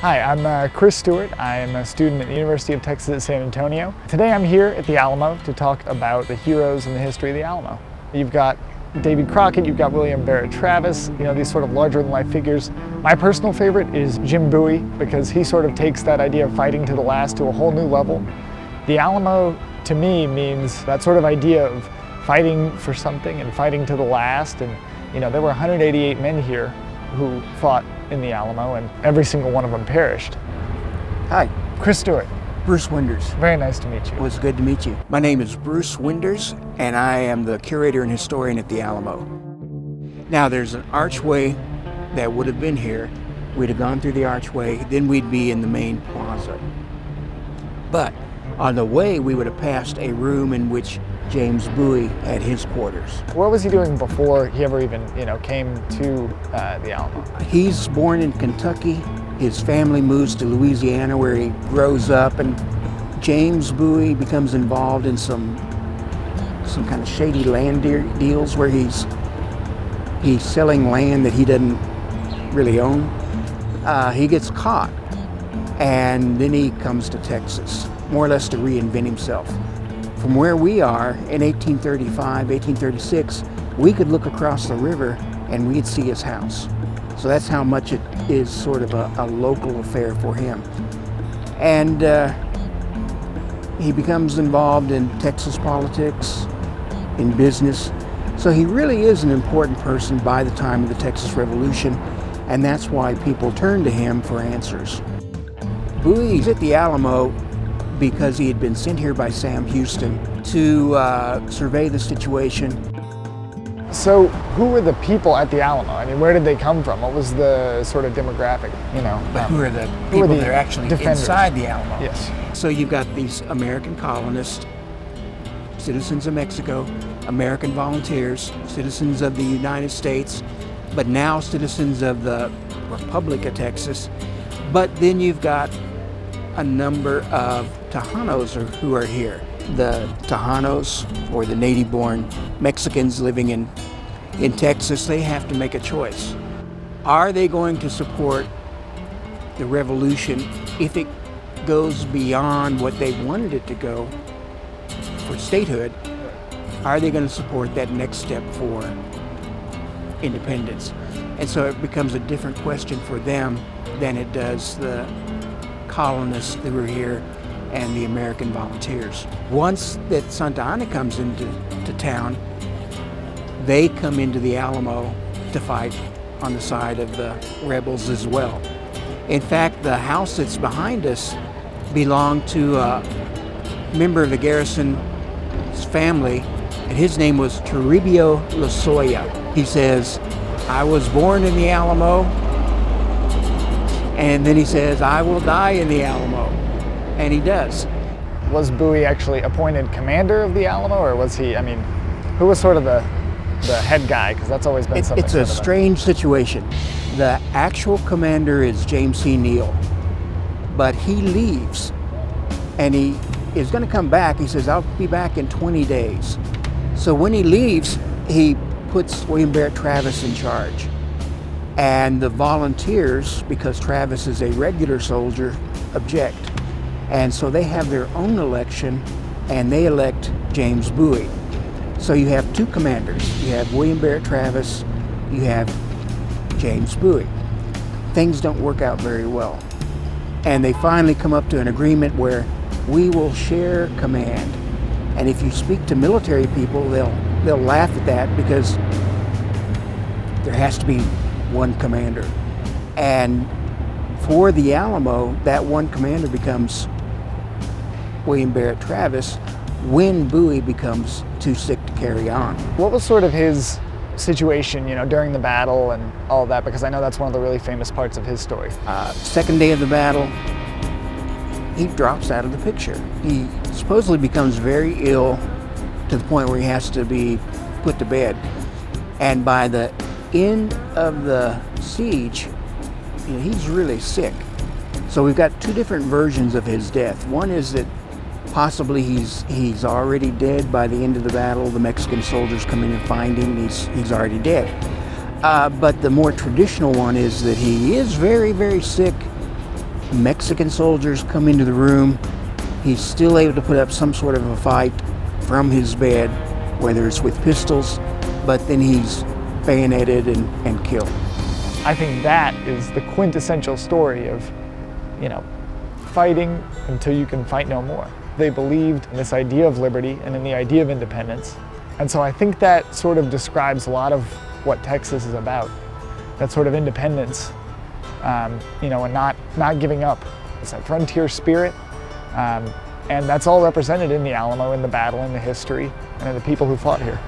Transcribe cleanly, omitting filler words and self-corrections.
Hi, I'm Chris Stewart. I'm a student at the University of Texas at San Antonio. Today I'm here at the Alamo to talk about the heroes and the history of the Alamo. You've got Davy Crockett, you've got William Barrett Travis, these sort of larger-than-life figures. My personal favorite is Jim Bowie because he sort of takes that idea of fighting to the last to a whole new level. The Alamo, to me, means that sort of idea of fighting for something and fighting to the last. And there were 188 men here who fought in the Alamo, and every single one of them perished. Hi. Chris Stewart. Bruce Winders. Very nice to meet you. It was good to meet you. My name is Bruce Winders, and I am the curator and historian at the Alamo. Now, there's an archway that would have been here. We'd have gone through the archway, then we'd be in the main plaza. But on the way, we would have passed a room in which James Bowie had his quarters. What was he doing before he ever even, came to the Alamo? He's born in Kentucky. His family moves to Louisiana where he grows up, and James Bowie becomes involved in some kind of shady land deals where he's selling land that he doesn't really own. He gets caught, and then he comes to Texas, more or less to reinvent himself. From where we are in 1835, 1836, we could look across the river and we'd see his house. So that's how much it is sort of a local affair for him. And he becomes involved in Texas politics, in business. So he really is an important person by the time of the Texas Revolution, and that's why people turn to him for answers. Bowie's at the Alamo because he had been sent here by Sam Houston to survey the situation. So who were the people at the Alamo? I mean, where did they come from? What was the sort of demographic, But who are the people that are actually defenders inside the Alamo? Yes. So you've got these American colonists, citizens of Mexico, American volunteers, citizens of the United States, but now citizens of the Republic of Texas. But then you've got a number of Tejanos who are here. The Tejanos, or the native-born Mexicans living in Texas, they have to make a choice. Are they going to support the revolution if it goes beyond what they wanted it to go for statehood? Are they going to support that next step for independence? And so it becomes a different question for them than it does the colonists that were here and the American volunteers. Once that Santa Anna comes into town, they come into the Alamo to fight on the side of the rebels as well. In fact, the house that's behind us belonged to a member of the garrison's family, and his name was Toribio Lozoya. He says, "I was born in the Alamo," and then he says, "I will die in the Alamo." And he does. Was Bowie actually appointed commander of the Alamo, or was he, who was sort of the head guy? Because that's always been something. It's a strange situation. The actual commander is James C. Neal, but he leaves, and he is going to come back. He says, "I'll be back in 20 days. So when he leaves, he puts William Barrett Travis in charge. And the volunteers, because Travis is a regular soldier, object. And so they have their own election, and they elect James Bowie. So you have two commanders. You have William Barrett Travis, you have James Bowie. Things don't work out very well. And they finally come up to an agreement where we will share command. And if you speak to military people, they'll laugh at that because there has to be one commander. And for the Alamo, that one commander becomes William Barrett Travis when Bowie becomes too sick to carry on. What was sort of his situation, during the battle and all of that? Because I know that's one of the really famous parts of his story. Second day of the battle, he drops out of the picture. He supposedly becomes very ill to the point where he has to be put to bed. And by the end of the siege, he's really sick. So we've got two different versions of his death. One is that possibly he's already dead by the end of the battle. The Mexican soldiers come in and find him. He's already dead. But the more traditional one is that he is very, very sick Mexican soldiers come into the room. He's still able to put up some sort of a fight from his bed, whether it's with pistols, but then he's bayoneted and killed. I think that is the quintessential story of, fighting until you can fight no more. They believed in this idea of liberty and in the idea of independence. And so I think that sort of describes a lot of what Texas is about. That sort of independence, and not giving up. It's that frontier spirit. And that's all represented in the Alamo, in the battle, in the history, and in the people who fought here.